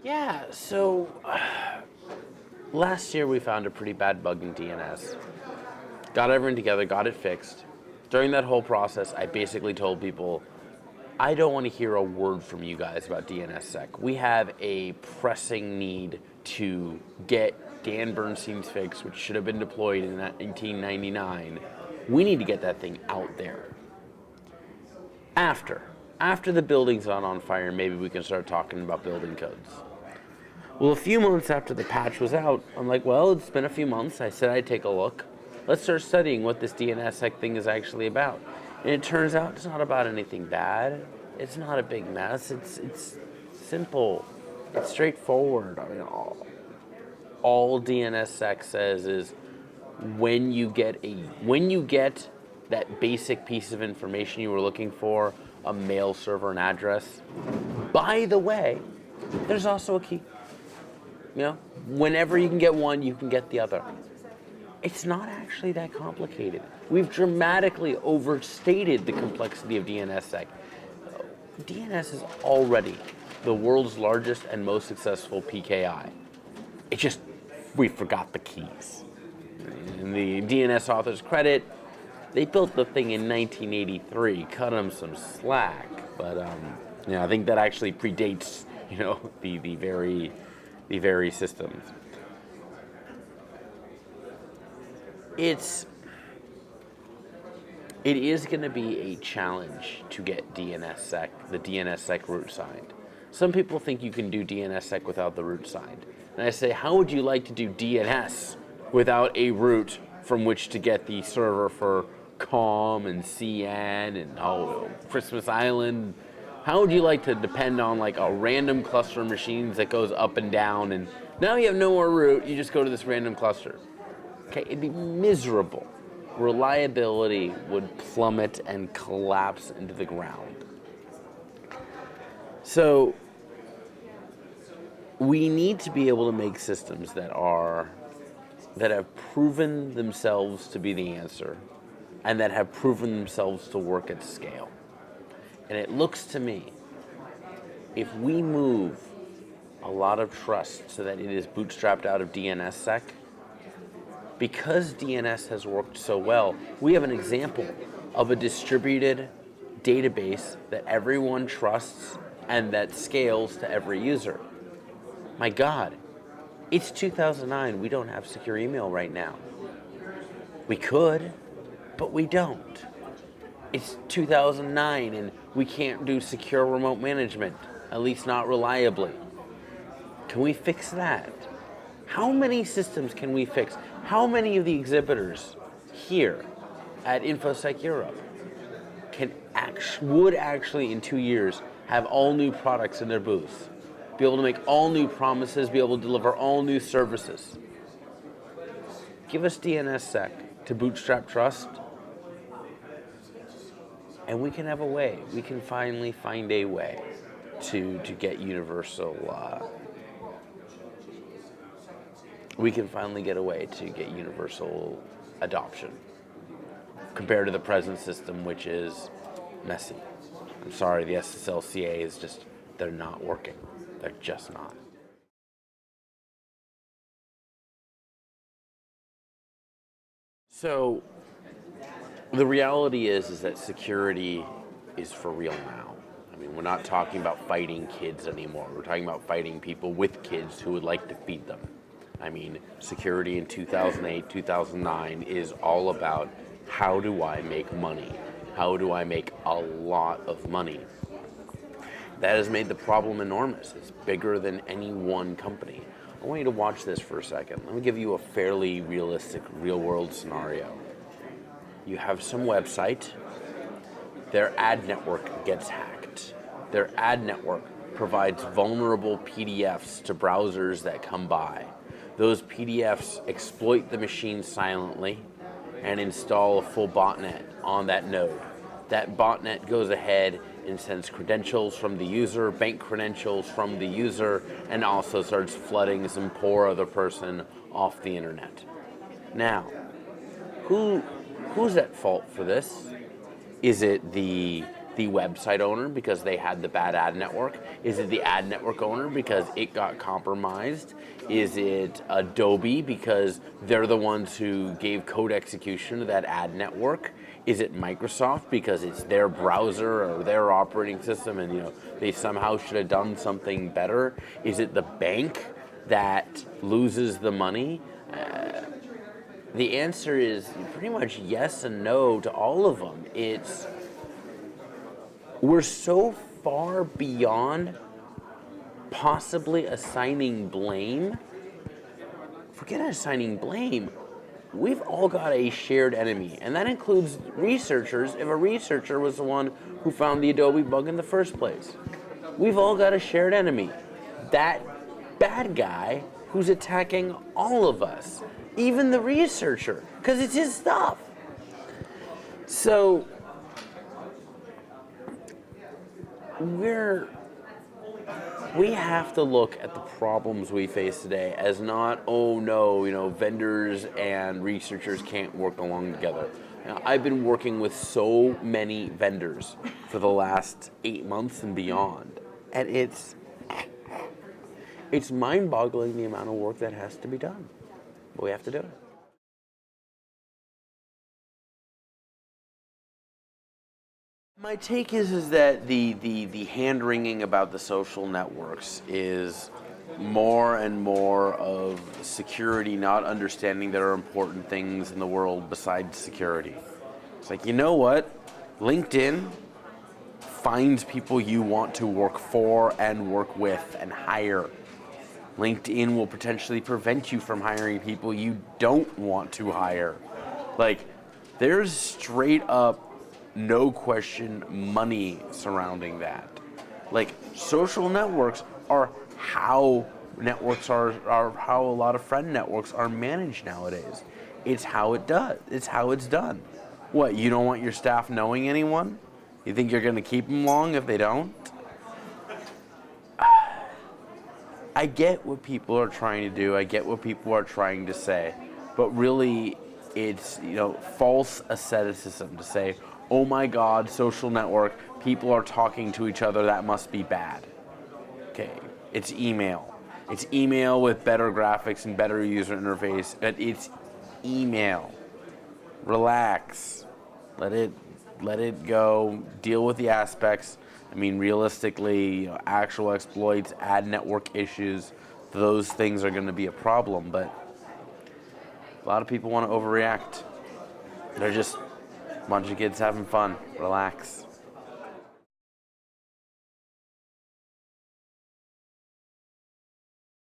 Yeah, so last year we found a pretty bad bug in DNS. Got everyone together, got it fixed. During that whole process, I basically told people, I don't want to hear a word from you guys about DNSSEC. We have a pressing need to get Dan Bernstein's fix, which should have been deployed in 1999. We need to get that thing out there. After the building's not on fire, maybe we can start talking about building codes. Well, a few months after the patch was out, I'm like, well, it's been a few months. I said I'd take a look. Let's start studying what this DNSSEC thing is actually about. And it turns out it's not about anything bad. It's not a big mess. It's simple. It's straightforward. I mean, all DNSSEC says is when you get that basic piece of information you were looking for, a mail server and address. By the way, there's also a key. You know, whenever you can get one, you can get the other. It's not actually that complicated. We've dramatically overstated the complexity of DNSSEC. DNS is already the world's largest and most successful PKI. It's just, we forgot the keys. In the DNS author's credit, they built the thing in 1983, cut them some slack, but I think that actually predates, the very systems. It is going to be a challenge to get DNSSEC, the DNSSEC root signed. Some people think you can do DNSSEC without the root signed. And I say, how would you like to do DNS without a root from which to get the server for COM and CN and Christmas Island? How would you like to depend on like a random cluster of machines that goes up and down, and now you have no more root, you just go to this random cluster? Okay, it'd be miserable. Reliability would plummet and collapse into the ground. So we need to be able to make systems that have proven themselves to be the answer and that have proven themselves to work at scale. And it looks to me, if we move a lot of trust so that it is bootstrapped out of DNSSEC, because DNS has worked so well, we have an example of a distributed database that everyone trusts and that scales to every user. My God, it's 2009. We don't have secure email right now. We could, but we don't. It's 2009 and we can't do secure remote management, at least not reliably. Can we fix that? How many systems can we fix? How many of the exhibitors here at Infosec Europe would actually in 2 years have all new products in their booths, be able to make all new promises, be able to deliver all new services? Give us DNSSEC to bootstrap trust, and we can have a way. We can finally find a way to get universal. We can finally get a way to get universal adoption compared to the present system, which is messy. I'm sorry, the SSLCA is just, they're not working. They're just not. So the reality is that security is for real now. I mean, we're not talking about fighting kids anymore. We're talking about fighting people with kids who would like to feed them. I mean, security in 2008, 2009 is all about how do I make money? How do I make a lot of money? That has made the problem enormous. It's bigger than any one company. I want you to watch this for a second. Let me give you a fairly realistic, real-world scenario. You have some website, their ad network gets hacked. Their ad network provides vulnerable PDFs to browsers that come by. Those PDFs exploit the machine silently and install a full botnet on that node. That botnet goes ahead and sends credentials from the user, bank credentials from the user, and also starts flooding some poor other person off the internet. Now, who's at fault for this? Is it the the website owner because they had the bad ad network? Is it the ad network owner because it got compromised? Is it Adobe because they're the ones who gave code execution to that ad network? Is it Microsoft because it's their browser or their operating system and they somehow should have done something better? Is it the bank that loses the money? The answer is pretty much yes and no to all of them. We're so far beyond possibly assigning blame. Forget assigning blame. We've all got a shared enemy, and that includes researchers if a researcher was the one who found the Adobe bug in the first place. We've all got a shared enemy. That bad guy who's attacking all of us, even the researcher, because it's his stuff. So we have to look at the problems we face today as not, oh no, vendors and researchers can't work along together. Now, I've been working with so many vendors for the last 8 months and beyond, and it's mind-boggling the amount of work that has to be done. But we have to do it. My take is that the hand-wringing about the social networks is more and more of security, not understanding there are important things in the world besides security. It's like, you know what? LinkedIn finds people you want to work for and work with and hire. LinkedIn will potentially prevent you from hiring people you don't want to hire. Like, there's straight up, no question, money surrounding that. Like, social networks are how how a lot of friend networks are managed nowadays. It's how it's done. What, you don't want your staff knowing anyone? You think you're going to keep them long if they don't? I get what people are trying to do. I get what people are trying to say. But really, it's false asceticism to say, oh my God, social network, people are talking to each other, that must be bad. Okay, it's email. It's email with better graphics and better user interface, but it's email. Relax. Let it go. Deal with the aspects. I mean, realistically, actual exploits, ad network issues, those things are going to be a problem, but a lot of people want to overreact. They're just a bunch of kids having fun. Relax.